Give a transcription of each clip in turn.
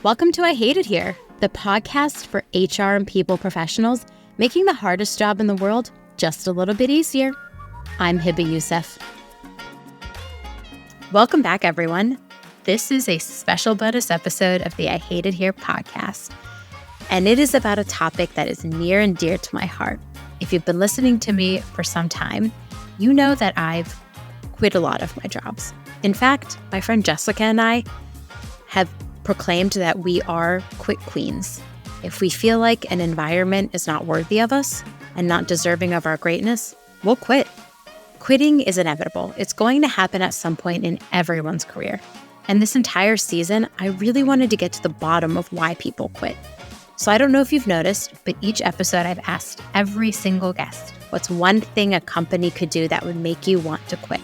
Welcome to I Hate It Here, the podcast for HR and people professionals, making the hardest job in the world just a little bit easier. I'm Hebba Youssef. Welcome back, everyone. This is a special bonus episode of the I Hate It Here podcast, and it is about a topic that is near and dear to my heart. If you've been listening to me for some time, you know that I've quit a lot of my jobs. In fact, my friend Jessica and I have proclaimed that we are quit queens. If we feel like an environment is not worthy of us and not deserving of our greatness, we'll quit. Quitting is inevitable. It's going to happen at some point in everyone's career. And this entire season, I really wanted to get to the bottom of why people quit. So I don't know if you've noticed, but each episode I've asked every single guest, what's one thing a company could do that would make you want to quit?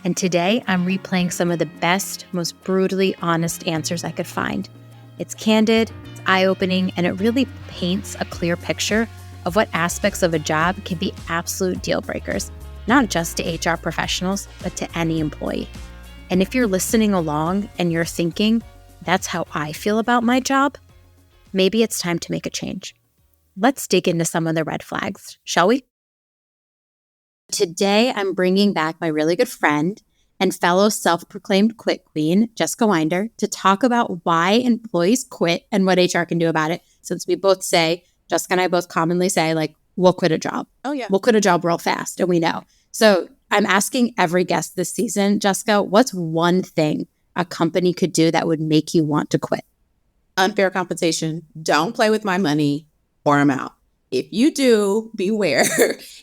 And today, I'm replaying some of the best, most brutally honest answers I could find. It's candid, it's eye-opening, and it really paints a clear picture of what aspects of a job can be absolute deal breakers, not just to HR professionals, but to any employee. And if you're listening along and you're thinking, that's how I feel about my job, maybe it's time to make a change. Let's dig into some of the red flags, shall we? Today, I'm bringing back my really good friend and fellow self-proclaimed quit queen, Jessica Winder, to talk about why employees quit and what HR can do about it. Since we both say, Jessica and I both commonly say, like, we'll quit a job. Oh, yeah. We'll quit a job real fast, and we know. So I'm asking every guest this season, Jessica, what's one thing a company could do that would make you want to quit? Unfair compensation. Don't play with my money or I'm out. If you do, beware.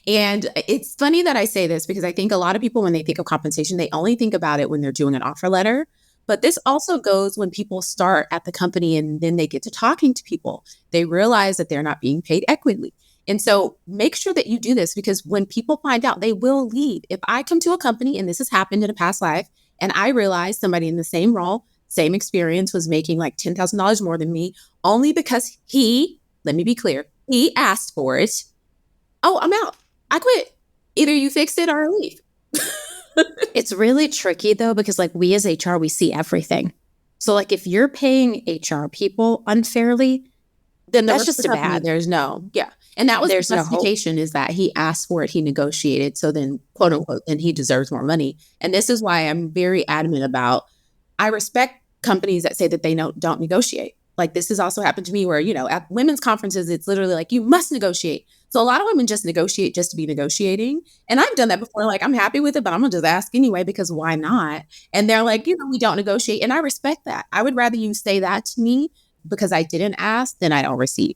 And it's funny that I say this because I think a lot of people, when they think of compensation, they only think about it when they're doing an offer letter. But this also goes when people start at the company and then they get to talking to people. They realize that they're not being paid equitably. And so make sure that you do this because when people find out, they will leave. If I come to a company, and this has happened in a past life, and I realize somebody in the same role, same experience was making like $10,000 more than me, only because let me be clear, he asked for it. Oh, I'm out. I quit. Either you fix it or I leave. It's really tricky though, because like we as HR, we see everything. So like if you're paying HR people unfairly, then that's just bad. There's no, yeah. And that was the justification is that he asked for it, he negotiated. So then quote unquote, and he deserves more money. And this is why I'm very adamant about, I respect companies that say that they don't negotiate. Like this has also happened to me where, at women's conferences, it's literally like, you must negotiate. So a lot of women just negotiate just to be negotiating. And I've done that before. Like, I'm happy with it, but I'm going to just ask anyway, because why not? And they're like, we don't negotiate. And I respect that. I would rather you say that to me because I didn't ask than I don't receive.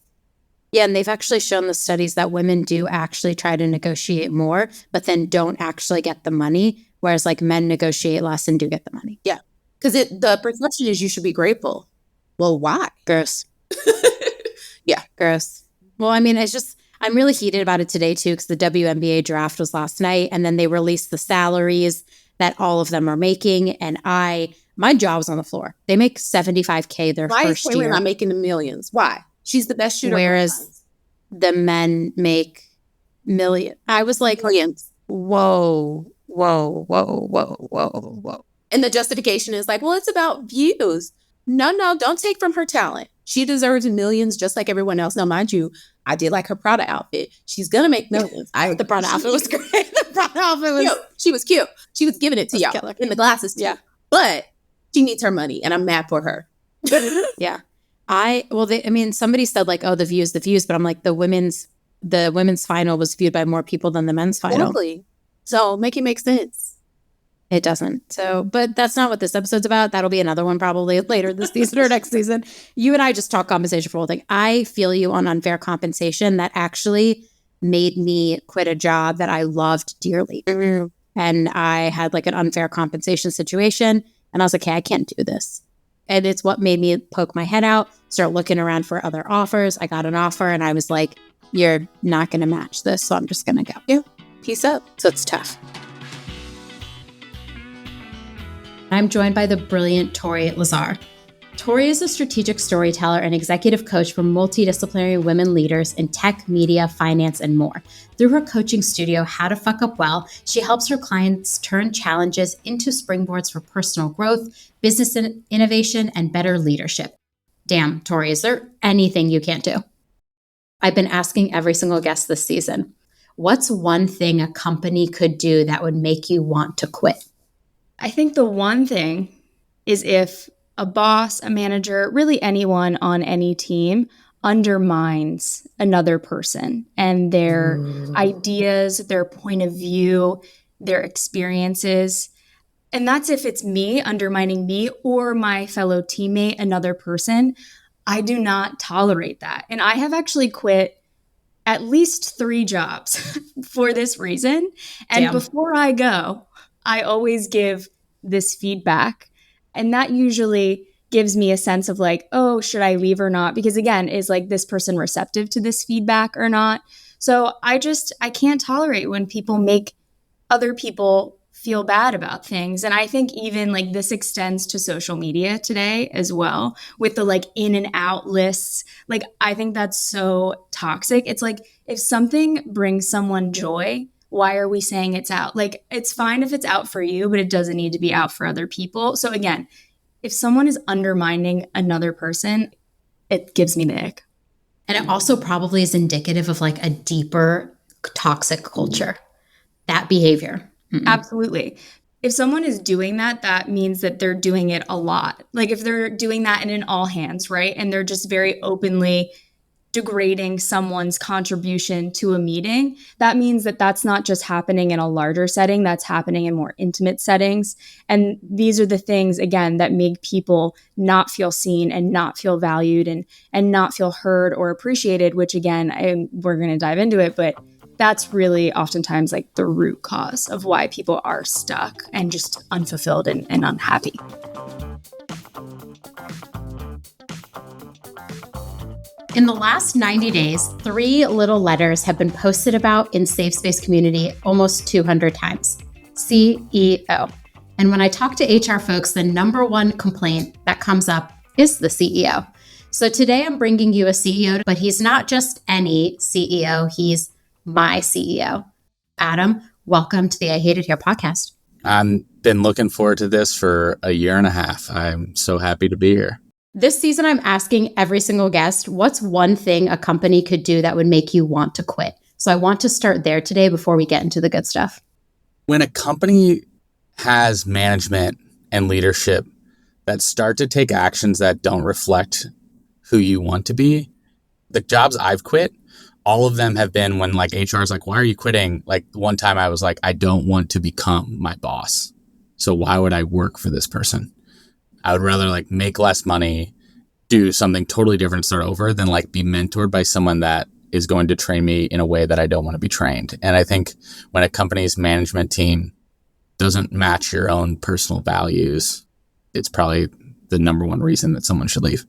Yeah. And they've actually shown the studies that women do actually try to negotiate more, but then don't actually get the money. Whereas like men negotiate less and do get the money. Yeah. Because the perception is you should be grateful. Well, why? Gross. Yeah. Gross. Well, I mean, I'm really heated about it today too, because the WNBA draft was last night and then they released the salaries that all of them are making. And my job was on the floor. They make $75K their first year. Why is not making the millions? Why? She's the best shooter. Whereas the men make millions. I was like, millions. Whoa. And the justification is like, well, it's about views. No, don't take from her talent. She deserves millions just like everyone else. Now, mind you, I did like her Prada outfit. She's going to make millions. The Prada outfit was great. The Prada outfit was cute. She was cute. She was giving it to y'all killer. In the glasses too. Yeah. But she needs her money and I'm mad for her. Yeah. Somebody said like, oh, the views, but I'm like, the women's final was viewed by more people than the men's final. Totally. So make it make sense. It doesn't. So, but that's not what this episode's about. That'll be another one probably later this season or next season. You and I just talk compensation for the whole thing. I feel you on unfair compensation. That actually made me quit a job that I loved dearly. Mm-hmm. And I had like an unfair compensation situation. And I was like, hey, I can't do this. And it's what made me poke my head out, start looking around for other offers. I got an offer and I was like, you're not going to match this. So I'm just going to go. Yeah. Peace up. So it's tough. I'm joined by the brilliant Tori Lazar. Tori is a strategic storyteller and executive coach for multidisciplinary women leaders in tech, media, finance, and more. Through her coaching studio, How to Fuck Up Well, she helps her clients turn challenges into springboards for personal growth, business innovation, and better leadership. Damn, Tori, is there anything you can't do? I've been asking every single guest this season, what's one thing a company could do that would make you want to quit? I think the one thing is if a boss, a manager, really anyone on any team undermines another person and their ideas, their point of view, their experiences. And that's if it's me undermining me or my fellow teammate, another person. I do not tolerate that. And I have actually quit at least 3 jobs for this reason. And Damn. before I go, I always give this feedback. And that usually gives me a sense of like, oh, should I leave or not? Because again, is like this person receptive to this feedback or not? So I can't tolerate when people make other people feel bad about things. And I think even like this extends to social media today as well with the like in and out lists. Like, I think that's so toxic. It's like, if something brings someone joy, why are we saying it's out? Like, it's fine if it's out for you, but it doesn't need to be out for other people. So again, if someone is undermining another person, it gives me the ick. And it also probably is indicative of like a deeper toxic culture, that behavior. Absolutely. If someone is doing that, that means that they're doing it a lot. Like if they're doing that in an all hands, right? And they're just very openly degrading someone's contribution to a meeting, that means that that's not just happening in a larger setting, that's happening in more intimate settings. And these are the things, again, that make people not feel seen and not feel valued and not feel heard or appreciated, which again, we're going to dive into it, but that's really oftentimes like the root cause of why people are stuck and just unfulfilled and unhappy. In the last 90 days, 3 little letters have been posted about in Safe Space community almost 200 times. CEO. And when I talk to HR folks, the number one complaint that comes up is the CEO. So today I'm bringing you a CEO, but he's not just any CEO, he's my CEO. Adam, welcome to the I Hate It Here podcast. I've been looking forward to this for a year and a half. I'm so happy to be here. This season, I'm asking every single guest, what's one thing a company could do that would make you want to quit? So I want to start there today before we get into the good stuff. When a company has management and leadership that start to take actions that don't reflect who you want to be, the jobs I've quit, all of them have been when like HR is like, why are you quitting? Like one time I was like, I don't want to become my boss. So why would I work for this person? I would rather like make less money, do something totally different, start over than like be mentored by someone that is going to train me in a way that I don't want to be trained. And I think when a company's management team doesn't match your own personal values, it's probably the number one reason that someone should leave.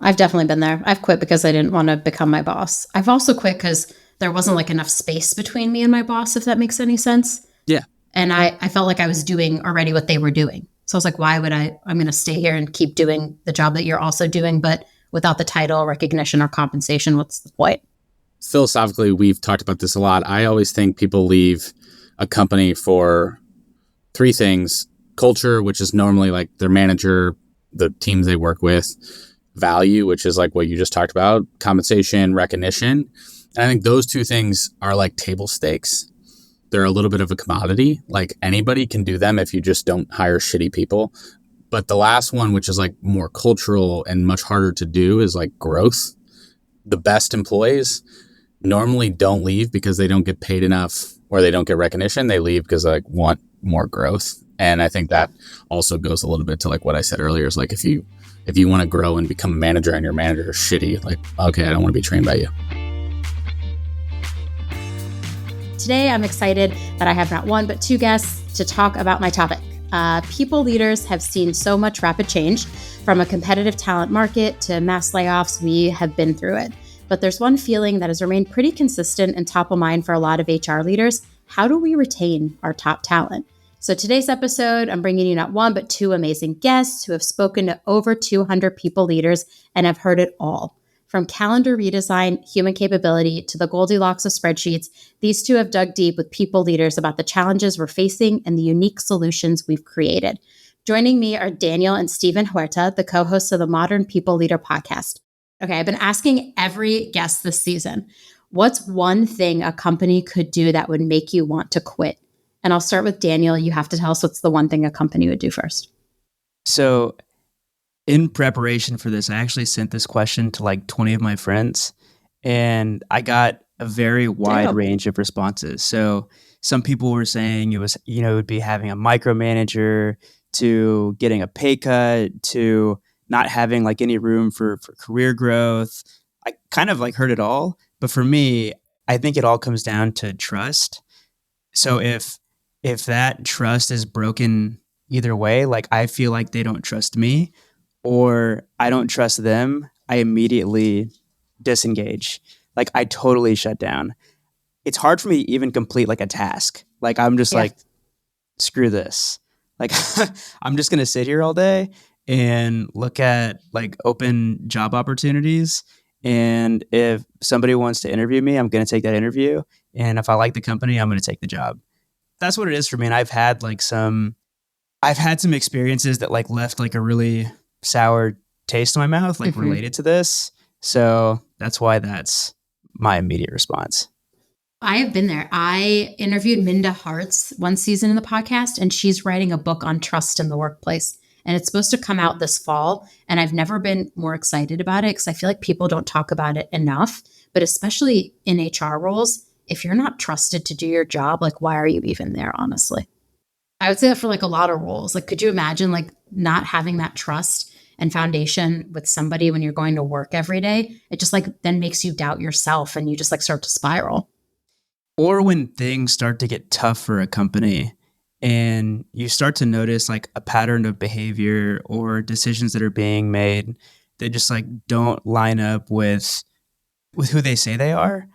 I've definitely been there. I've quit because I didn't want to become my boss. I've also quit because there wasn't like enough space between me and my boss, if that makes any sense. Yeah. And I felt like I was doing already what they were doing. So I was like, why would I'm going to stay here and keep doing the job that you're also doing, but without the title, recognition, or compensation, what's the point? Philosophically, we've talked about this a lot. I always think people leave a company for 3 things: culture, which is normally like their manager, the teams they work with; value, which is like what you just talked about; compensation, recognition. And I think those 2 things are like table stakes. They're a little bit of a commodity. Like anybody can do them if you just don't hire shitty people. But the last one, which is like more cultural and much harder to do, is like growth. The best employees normally don't leave because they don't get paid enough or they don't get recognition. They leave because they like want more growth. And I think that also goes a little bit to like what I said earlier, is like if you want to grow and become a manager and your manager is shitty, like, okay, I don't want to be trained by you. Today, I'm excited that I have not 1, but 2 guests to talk about my topic. People leaders have seen so much rapid change from a competitive talent market to mass layoffs. We have been through it. But there's one feeling that has remained pretty consistent and top of mind for a lot of HR leaders. How do we retain our top talent? So today's episode, I'm bringing you not 1, but 2 amazing guests who have spoken to over 200 people leaders and have heard it all. From calendar redesign, human capability, to the Goldilocks of spreadsheets, these 2 have dug deep with people leaders about the challenges we're facing and the unique solutions we've created. Joining me are Daniel and Stephen Huerta, the co-hosts of the Modern People Leader podcast. Okay, I've been asking every guest this season, what's one thing a company could do that would make you want to quit? And I'll start with Daniel. You have to tell us what's the one thing a company would do first. So in preparation for this, I actually sent this question to like 20 of my friends, and I got a very wide range of responses. So some people were saying it would be having a micromanager, to getting a pay cut, to not having like any room for career growth. I kind of like heard it all. But for me, I think it all comes down to trust. So if that trust is broken either way, like I feel like they don't trust me or I don't trust them, I immediately disengage. Like I totally shut down. It's hard for me to even complete like a task. Like I'm just like, screw this. Like I'm just going to sit here all day and look at like open job opportunities. And if somebody wants to interview me, I'm going to take that interview. And if I like the company, I'm going to take the job. That's what it is for me. And I've had some experiences that like left like a really sour taste in my mouth, like related to this. So that's why that's my immediate response. I have been there. I interviewed Minda Hartz one season in the podcast, and she's writing a book on trust in the workplace. And it's supposed to come out this fall. And I've never been more excited about it because I feel like people don't talk about it enough. But especially in HR roles, if you're not trusted to do your job, like why are you even there, honestly? I would say that for like a lot of roles. Like, could you imagine like not having that trust and foundation with somebody when you're going to work every day? It just like then makes you doubt yourself and you just like start to spiral. Or when things start to get tough for a company and you start to notice like a pattern of behavior or decisions that are being made that just like don't line up with who they say they are.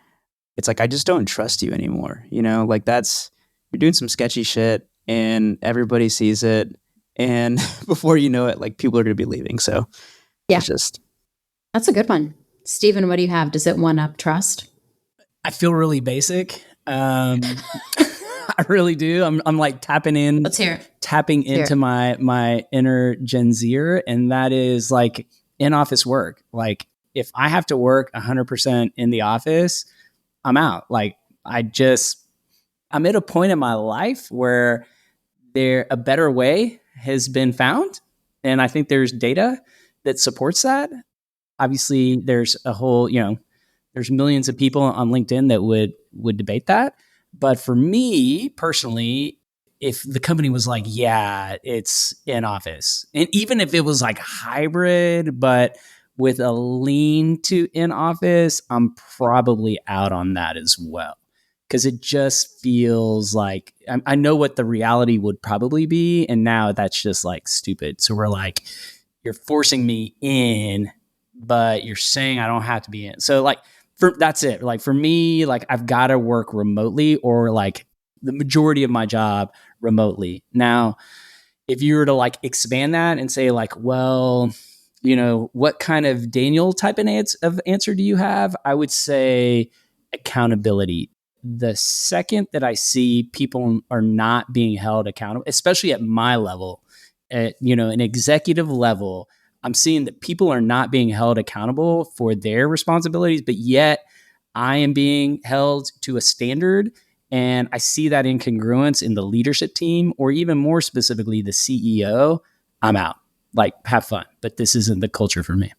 It's like, I just don't trust you anymore. You know, like you're doing some sketchy shit and everybody sees it. And before you know it, like people are going to be leaving. So That's a good one. Stephen, what do you have? Does it one up trust? I feel really basic. I really do. I'm like tapping in. Let's hear it. Tapping into my inner Gen Zer, and that is like in-office work. Like if I have to work 100% in the office, I'm out. Like I'm at a point in my life where a better way has been found, and I think there's data that supports that. Obviously, there's a whole, there's millions of people on LinkedIn that would debate that. But for me personally, if the company was like, yeah, it's in office, and even if it was like hybrid, but with a lean to in office, I'm probably out on that as well. Because it just feels like, I know what the reality would probably be. And now that's just like stupid. So we're like, you're forcing me in, but you're saying I don't have to be in. So like, that's it. Like for me, like I've got to work remotely or like the majority of my job remotely. Now, if you were to like expand that and say like, well, what kind of Daniel type of answer do you have? I would say accountability. The second that I see people are not being held accountable, especially at my level, at an executive level, I'm seeing that people are not being held accountable for their responsibilities, but yet I am being held to a standard. And I see that incongruence in the leadership team, or even more specifically, the CEO. I'm out. Like, have fun. But this isn't the culture for me.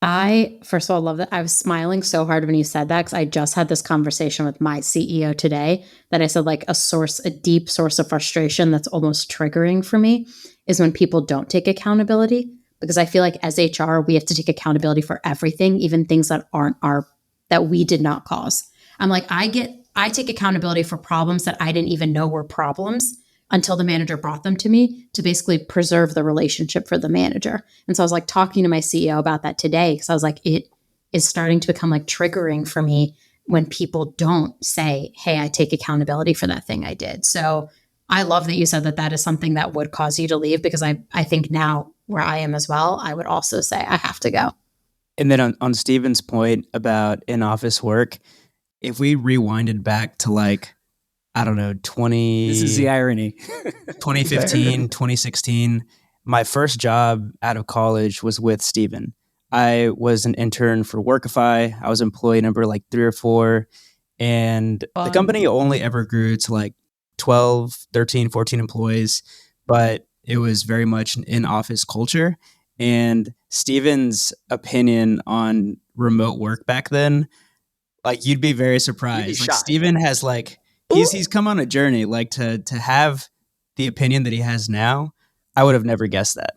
I, first of all, love that. I was smiling so hard when you said that because I just had this conversation with my CEO today that I said like a deep source of frustration that's almost triggering for me is when people don't take accountability. Because I feel like as HR, we have to take accountability for everything, even things that that we did not cause. I'm like, I take accountability for problems that I didn't even know were problems until the manager brought them to me to basically preserve the relationship for the manager. And so I was like talking to my CEO about that today because I was like, it is starting to become like triggering for me when people don't say, hey, I take accountability for that thing I did. So I love that you said that is something that would cause you to leave, because I think now where I am as well, I would also say I have to go. And then on Stephen's point about in-office work, if we rewinded back to like I don't know, This is the irony. 2015, 2016. My first job out of college was with Steven. I was an intern for Workify. I was employee number like 3 or 4. And the company only ever grew to like 12, 13, 14 employees, but it was very much an in-office culture. And Steven's opinion on remote work back then, like you'd be very surprised. Like Steven has like, he's come on a journey, like to have the opinion that he has now. I would have never guessed that.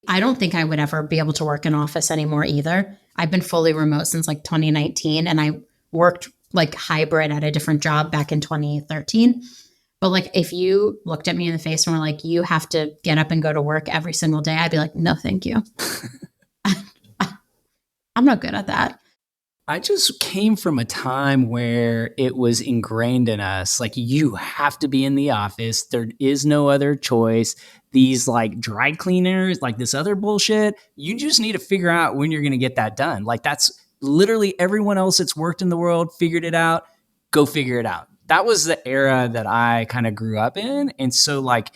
I don't think I would ever be able to work in office anymore either. I've been fully remote since like 2019, and I worked like hybrid at a different job back in 2013. But like, if you looked at me in the face and were like, you have to get up and go to work every single day, I'd be like, no, thank you. I'm not good at that. I just came from a time where it was ingrained in us. Like, you have to be in the office. There is no other choice. These like dry cleaners, like this other bullshit, you just need to figure out when you're going to get that done. Like, that's literally everyone else that's worked in the world figured it out. Go figure it out. That was the era that I kind of grew up in. And so like,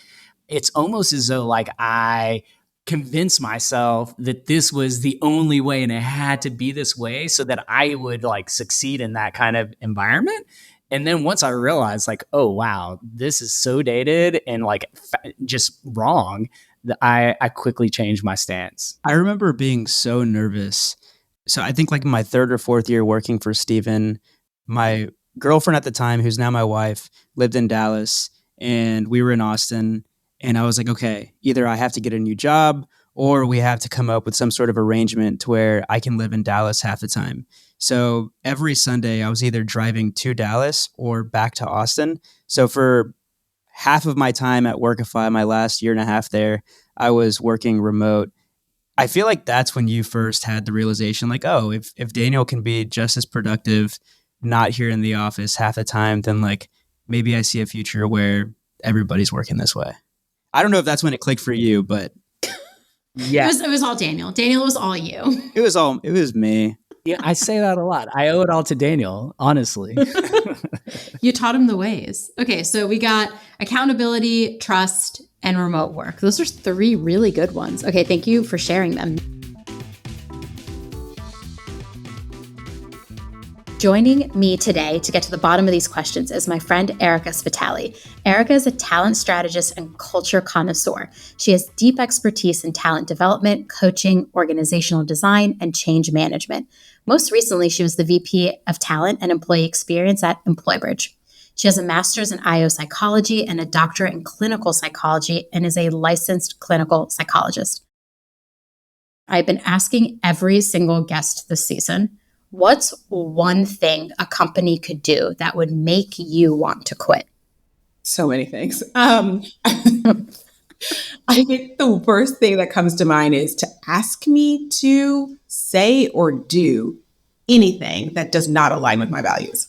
it's almost as though like I convince myself that this was the only way and it had to be this way so that I would like succeed in that kind of environment. And then once I realized like, oh, wow, this is so dated and like just wrong, that I quickly changed my stance. I remember being so nervous. So I think like in my 3rd or 4th year working for Steven, my girlfriend at the time, who's now my wife, lived in Dallas and we were in Austin. And I was like, okay, either I have to get a new job or we have to come up with some sort of arrangement to where I can live in Dallas half the time. So every Sunday I was either driving to Dallas or back to Austin. So for half of my time at Workify, my last year and a half there, I was working remote. I feel like that's when you first had the realization like, oh, if Daniel can be just as productive not here in the office half the time, then like maybe I see a future where everybody's working this way. I don't know if that's when it clicked for you, but yeah. It was all Daniel. Daniel was all you. It was me. Yeah, I say that a lot. I owe it all to Daniel, honestly. You taught him the ways. Okay, so we got accountability, trust, and remote work. Those are 3 really good ones. Okay, thank you for sharing them. Joining me today to get to the bottom of these questions is my friend Erica Spitali. Erica is a talent strategist and culture connoisseur. She has deep expertise in talent development, coaching, organizational design, and change management. Most recently, she was the VP of Talent and Employee Experience at EmployBridge. She has a master's in IO psychology and a doctorate in clinical psychology and is a licensed clinical psychologist. I've been asking every single guest this season, what's one thing a company could do that would make you want to quit? So many things. I think the first thing that comes to mind is to ask me to say or do anything that does not align with my values.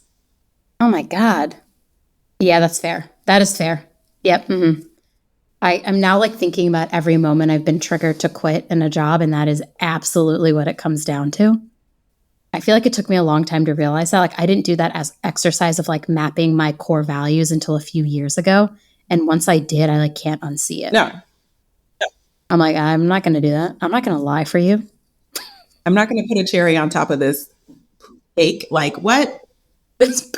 Oh my God. Yeah, that's fair. That is fair. Yep. Mm-hmm. I'm now like thinking about every moment I've been triggered to quit in a job, and that is absolutely what it comes down to. I feel like it took me a long time to realize that. Like, I didn't do that as exercise of like mapping my core values until a few years ago. And once I did, I like can't unsee it. No. I'm like, I'm not going to do that. I'm not going to lie for you. I'm not going to put a cherry on top of this cake. Like, what? This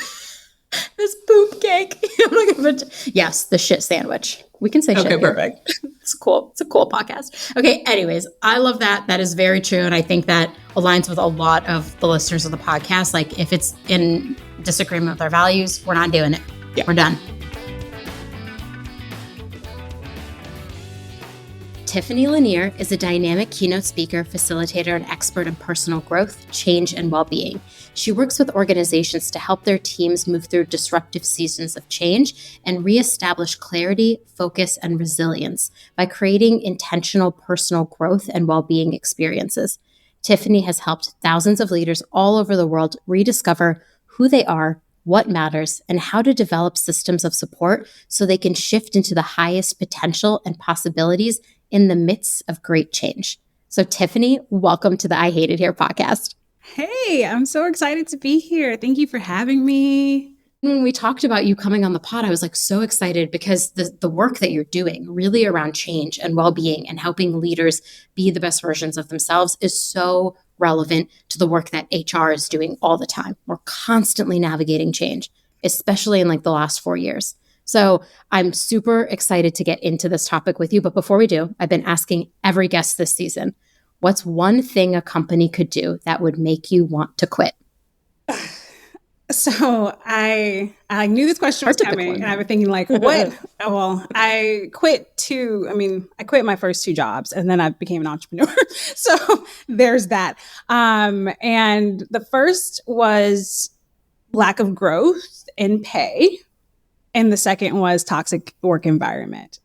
poop cake. I'm not gonna put, yes, the shit sandwich. We can say shit. Okay, perfect. It's cool. It's a cool podcast. Okay, anyways, I love that. That is very true. And I think that aligns with a lot of the listeners of the podcast. Like, if it's in disagreement with our values, we're not doing it. Yeah. We're done. Tiffany Lanier is a dynamic keynote speaker, facilitator, and expert in personal growth, change, and well-being. She works with organizations to help their teams move through disruptive seasons of change and reestablish clarity, focus, and resilience by creating intentional personal growth and well-being experiences. Tiffany has helped thousands of leaders all over the world rediscover who they are, what matters, and how to develop systems of support so they can shift into the highest potential and possibilities in the midst of great change. So Tiffany, welcome to the I Hate It Here podcast. Hey, I'm so excited to be here. Thank you for having me. When we talked about you coming on the pod, I was like so excited because the work that you're doing really around change and well-being and helping leaders be the best versions of themselves is so relevant to the work that HR is doing all the time. We're constantly navigating change, especially in like the last 4 years. So I'm super excited to get into this topic with you. But before we do, I've been asking every guest this season, what's one thing a company could do that would make you want to quit? So I knew this question was coming, and I've been thinking like, what? Well, I quit my first 2 jobs, and then I became an entrepreneur. So there's that. And the first was lack of growth in pay, and the second was toxic work environment.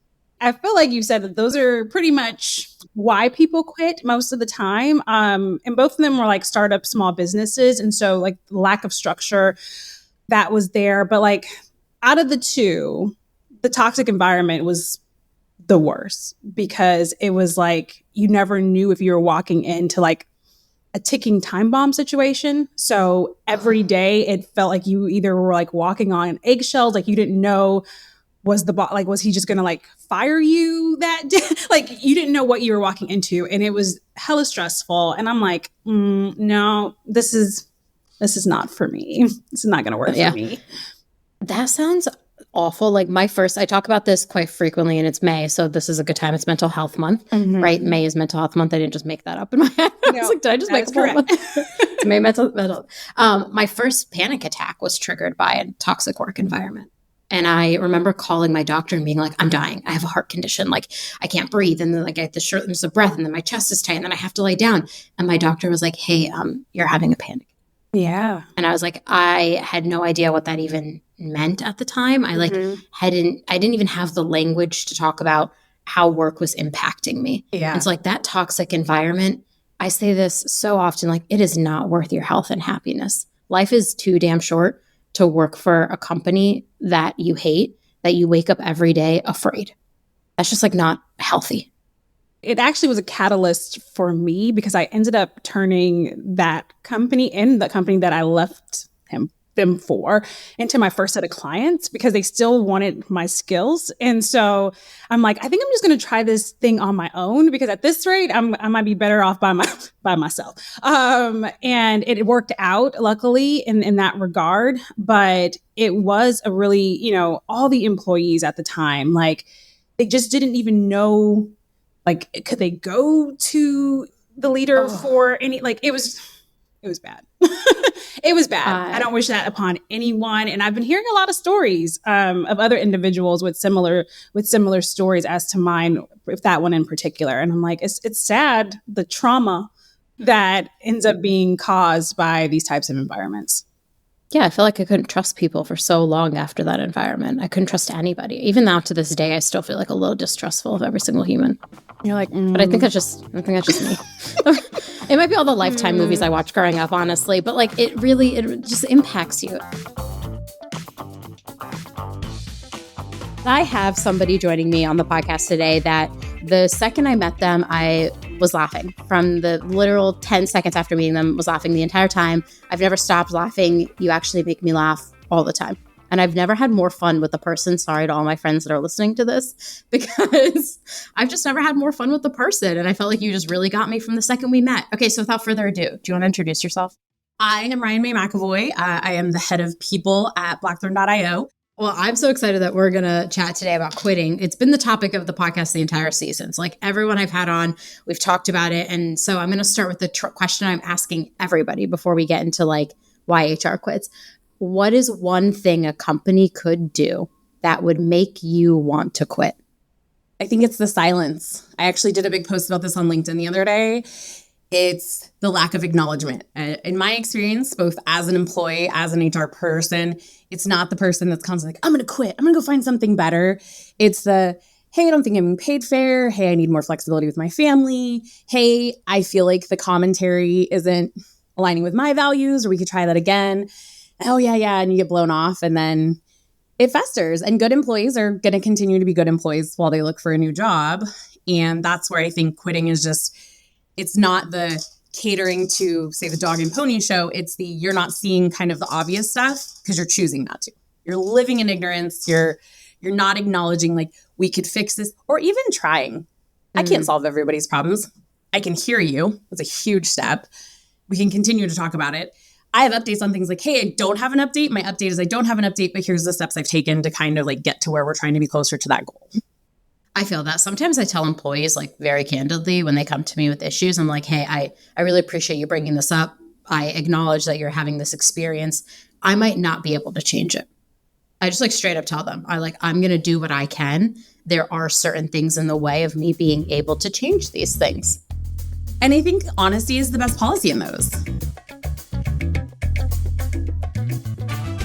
I feel like you said that those are pretty much why people quit most of the time. And both of them were like startup small businesses. And so like lack of structure that was there. But like out of the 2, the toxic environment was the worst because it was like you never knew if you were walking into like a ticking time bomb situation. So every day it felt like you either were like walking on eggshells, like you didn't know was he just gonna like fire you that day? Like you didn't know what you were walking into, and it was hella stressful. And I'm like, no, this is not for me. This is not gonna work for me. That sounds awful. Like I talk about this quite frequently, and it's May, so this is a good time. It's Mental Health Month, right? May is Mental Health Month. I didn't just make that up in my head. I was like, did I just make that up? It's May mental. My first panic attack was triggered by a toxic work environment. And I remember calling my doctor and being like, I'm dying. I have a heart condition. Like I can't breathe. And then like I get the shortness of breath and then my chest is tight and then I have to lay down. And my doctor was like, hey, you're having a panic. Yeah. And I was like, I had no idea what that even meant at the time. I I didn't even have the language to talk about how work was impacting me. Yeah. It's like that toxic environment. I say this so often, like it is not worth your health and happiness. Life is too damn short to work for a company that you hate, that you wake up every day afraid. That's just like not healthy. It actually was a catalyst for me because I ended up turning that company and the company that I left them for into my first set of clients because they still wanted my skills. And so I'm like, I think I'm just going to try this thing on my own because at this rate, I might be better off by myself. And it worked out luckily in that regard, but it was a really, all the employees at the time, like they just didn't even know, like, could they go to the leader for any, like, it was bad. It was bad. I don't wish that upon anyone. And I've been hearing a lot of stories of other individuals with similar stories as to mine, if that one in particular. And I'm like, it's sad, the trauma that ends up being caused by these types of environments. Yeah, I feel like I couldn't trust people for so long after that environment. I couldn't trust anybody. Even now to this day, I still feel like a little distrustful of every single human. You're like, But I think that's just me. It might be all the Lifetime movies I watched growing up, honestly, but like it just impacts you. I have somebody joining me on the podcast today that the second I met them, I was laughing. From the literal 10 seconds after meeting them, was laughing the entire time. I've never stopped laughing. You actually make me laugh all the time. And I've never had more fun with a person. Sorry to all my friends that are listening to this, because I've just never had more fun with the person. And I felt like you just really got me from the second we met. Okay, so without further ado, do you want to introduce yourself? I am Ryan May McAvoy. I am the head of people at Blackthorn.io. Well, I'm so excited that we're going to chat today about quitting. It's been the topic of the podcast the entire season. It's like everyone I've had on, we've talked about it. And so I'm going to start with the question I'm asking everybody before we get into like why HR quits. What is one thing a company could do that would make you want to quit? I think it's the silence. I actually did a big post about this on LinkedIn the other day. It's the lack of acknowledgement. In my experience, both as an employee, as an HR person, it's not the person that's constantly like, I'm going to quit. I'm going to go find something better. It's the, hey, I don't think I'm being paid fair. Hey, I need more flexibility with my family. Hey, I feel like the commentary isn't aligning with my values, or we could try that again. Oh, yeah. And you get blown off, and then it festers. And good employees are going to continue to be good employees while they look for a new job. And that's where I think quitting is just, it's not the catering to, say, the dog and pony show. It's the, you're not seeing kind of the obvious stuff because you're choosing not to. You're living in ignorance. You're not acknowledging like we could fix this, or even trying. I can't solve everybody's problems. I can hear you. That's a huge step. We can continue to talk about it. I have updates on things like, hey, I don't have an update. My update is I don't have an update, but here's the steps I've taken to kind of like get to where we're trying to be closer to that goal. I feel that sometimes I tell employees like very candidly when they come to me with issues, I'm like, hey, I really appreciate you bringing this up. I acknowledge that you're having this experience. I might not be able to change it. I just like straight up tell them, I'm going to do what I can. There are certain things in the way of me being able to change these things. And I think honesty is the best policy in those.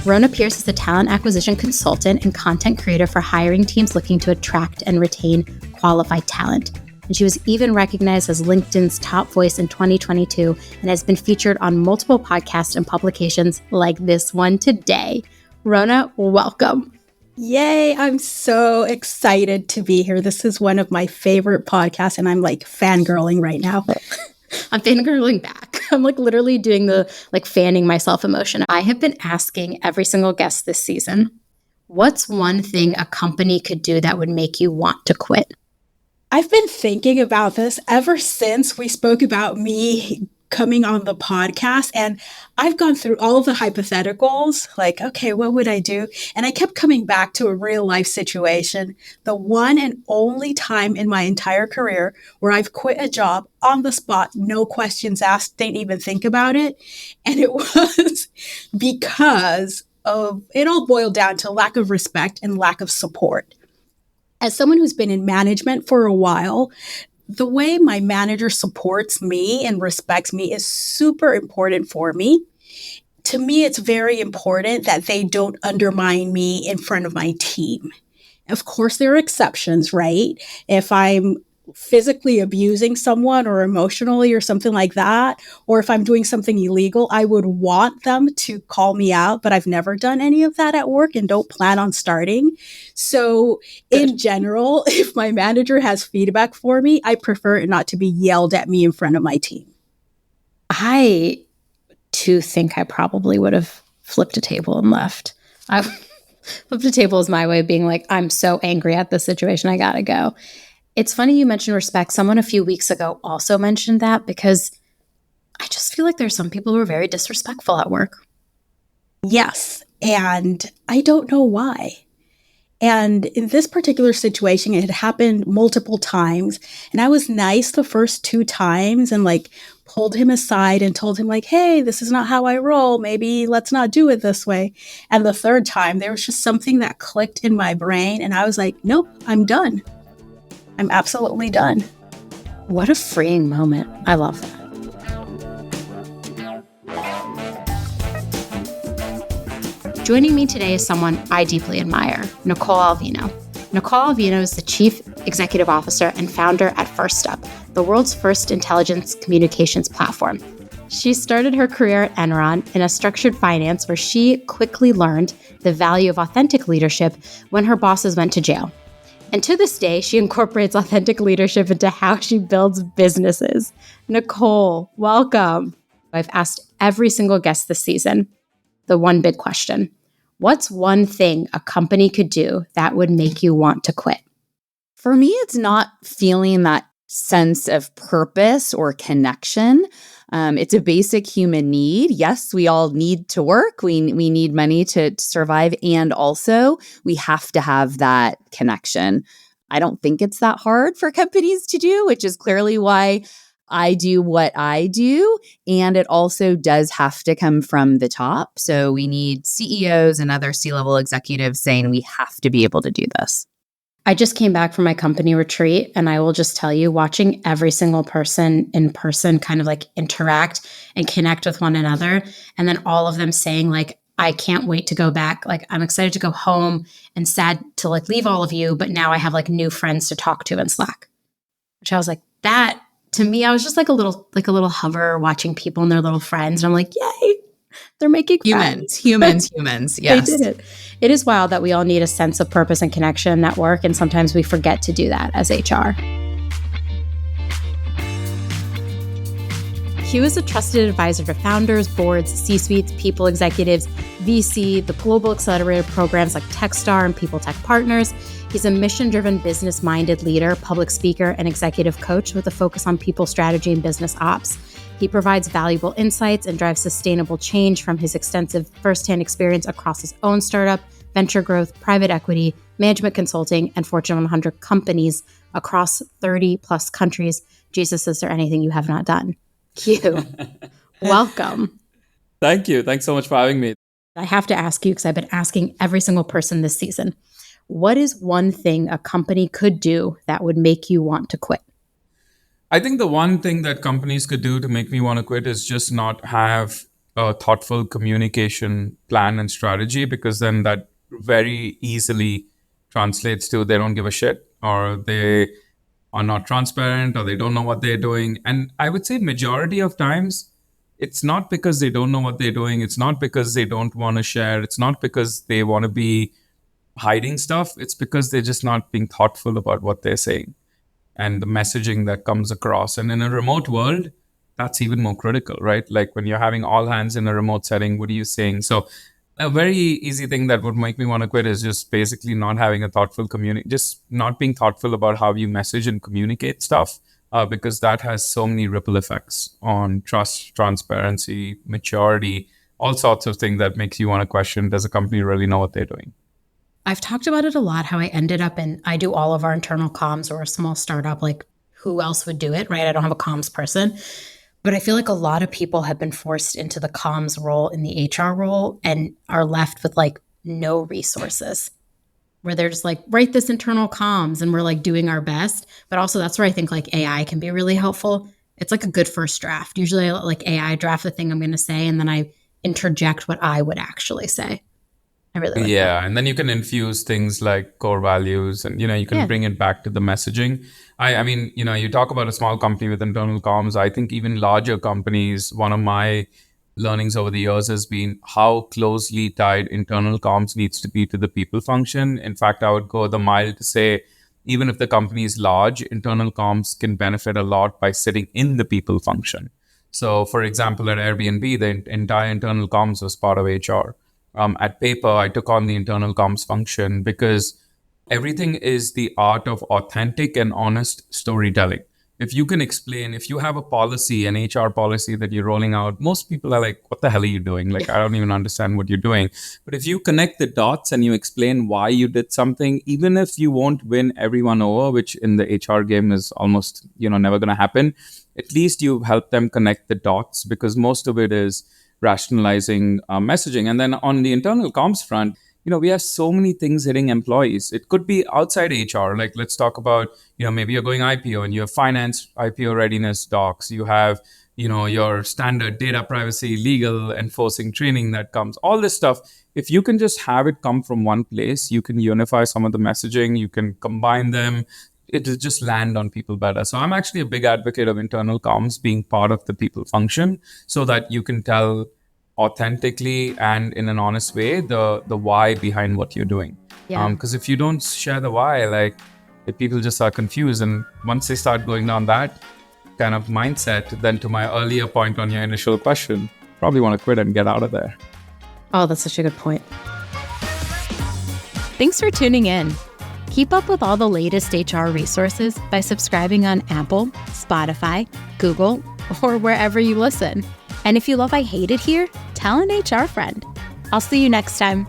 Rona Pierce is a talent acquisition consultant and content creator for hiring teams looking to attract and retain qualified talent. And she was even recognized as LinkedIn's top voice in 2022 and has been featured on multiple podcasts and publications like this one today. Rona, welcome. Yay, I'm so excited to be here. This is one of my favorite podcasts, and I'm like fangirling right now. I'm fangirling back. I'm like literally doing the like fanning myself emotion. I have been asking every single guest this season, what's one thing a company could do that would make you want to quit? I've been thinking about this ever since we spoke about me coming on the podcast, and I've gone through all of the hypotheticals, like, okay, what would I do? And I kept coming back to a real life situation, the one and only time in my entire career where I've quit a job on the spot, no questions asked, didn't even think about it. And it was because of, it all boiled down to lack of respect and lack of support. As someone who's been in management for a while, the way my manager supports me and respects me is super important for me. To me, it's very important that they don't undermine me in front of my team. Of course, there are exceptions, right? If I'm physically abusing someone or emotionally or something like that, or if I'm doing something illegal, I would want them to call me out, but I've never done any of that at work and don't plan on starting. So in general, if my manager has feedback for me, I prefer it not to be yelled at me in front of my team. I too think I probably would have flipped a table and left. Flipped a table is my way of being like, I'm so angry at this situation, I gotta go. It's funny you mentioned respect. Someone a few weeks ago also mentioned that because I just feel like there's some people who are very disrespectful at work. Yes, and I don't know why. And in this particular situation, it had happened multiple times. And I was nice the first 2 times and like pulled him aside and told him like, hey, this is not how I roll. Maybe let's not do it this way. And the 3rd time, there was just something that clicked in my brain. And I was like, nope, I'm done. I'm absolutely done. What a freeing moment. I love that. Joining me today is someone I deeply admire, Nicole Alvino. Nicole Alvino is the Chief Executive Officer and founder at First Step, the world's first intelligence communications platform. She started her career at Enron in a structured finance where she quickly learned the value of authentic leadership when her bosses went to jail. And to this day, she incorporates authentic leadership into how she builds businesses. Nicole, welcome. I've asked every single guest this season the one big question. What's one thing a company could do that would make you want to quit? For me, it's not feeling that sense of purpose or connection. It's a basic human need. Yes, we all need to work. We need money to survive. And also, we have to have that connection. I don't think it's that hard for companies to do, which is clearly why I do what I do. And it also does have to come from the top. So we need CEOs and other C-level executives saying we have to be able to do this. I just came back from my company retreat, and I will just tell you, watching every single person in person kind of like interact and connect with one another, and then all of them saying like, I can't wait to go back. Like, I'm excited to go home and sad to like leave all of you, but now I have like new friends to talk to in Slack. Which I was like, that to me, I was just like a little hover watching people and their little friends. And I'm like, yay, they're making humans. Yes. They did it. It is wild that we all need a sense of purpose and connection at work, and sometimes we forget to do that as HR. Q is a trusted advisor to founders, boards, C-suites, people executives, VC, the global accelerator programs like Techstar and People Tech Partners. He's a mission-driven, business-minded leader, public speaker, and executive coach with a focus on people strategy and business ops. He provides valuable insights and drives sustainable change from his extensive firsthand experience across his own startup, venture growth, private equity, management consulting, and Fortune 100 companies across 30 plus countries. Jesus, is there anything you have not done? Q, welcome. Thank you. Thanks so much for having me. I have to ask you, because I've been asking every single person this season, what is one thing a company could do that would make you want to quit? I think the one thing that companies could do to make me want to quit is just not have a thoughtful communication plan and strategy, because then that very easily translates to they don't give a shit, or they are not transparent, or they don't know what they're doing. And I would say majority of times, it's not because they don't know what they're doing. It's not because they don't want to share. It's not because they want to be hiding stuff. It's because they're just not being thoughtful about what they're saying and the messaging that comes across. And in a remote world, that's even more critical, right? Like when you're having all hands in a remote setting, what are you saying? So a very easy thing that would make me want to quit is just basically not having a thoughtful just not being thoughtful about how you message and communicate stuff, because that has so many ripple effects on trust, transparency, maturity, all sorts of things that makes you want to question, does a company really know what they're doing? I've talked about it a lot, how I ended up I do all of our internal comms. Or a small startup, like who else would do it, right? I don't have a comms person. But I feel like a lot of people have been forced into the comms role in the HR role and are left with like no resources, where they're just like, write this internal comms, and we're like doing our best. But also that's where I think like AI can be really helpful. It's like a good first draft. Usually I like AI draft the thing I'm going to say, and then I interject what I would actually say. I really like that. And then you can infuse things like core values, and you can bring it back to the messaging. I mean, you talk about a small company with internal comms. I think even larger companies, one of my learnings over the years has been how closely tied internal comms needs to be to the people function. In fact, I would go the mile to say, even if the company is large, internal comms can benefit a lot by sitting in the people function. So for example, at Airbnb, the entire internal comms was part of HR. At Paper, I took on the internal comms function because everything is the art of authentic and honest storytelling. If you can explain, if you have a policy, an HR policy that you're rolling out, most people are like, what the hell are you doing? Like, I don't even understand what you're doing. But if you connect the dots and you explain why you did something, even if you won't win everyone over, which in the HR game is almost, never going to happen, at least you help them connect the dots, because most of it is rationalizing messaging. And then on the internal comms front, we have so many things hitting employees. It could be outside HR. Like, let's talk about, maybe you're going IPO and you have finance IPO readiness docs. You have, your standard data privacy, legal enforcing training that comes, all this stuff. If you can just have it come from one place, you can unify some of the messaging, you can combine them. It will just land on people better. So I'm actually a big advocate of internal comms being part of the people function, so that you can tell authentically and in an honest way the why behind what you're doing. Because if you don't share the why, like, people just are confused, and once they start going down that kind of mindset, then to my earlier point on your initial question, probably want to quit and get out of there. Oh, that's such a good point. Thanks for tuning in. Keep up with all the latest HR resources by subscribing on Apple, Spotify, Google, or wherever you listen. And if you love I Hate It Here, tell an HR friend. I'll see you next time.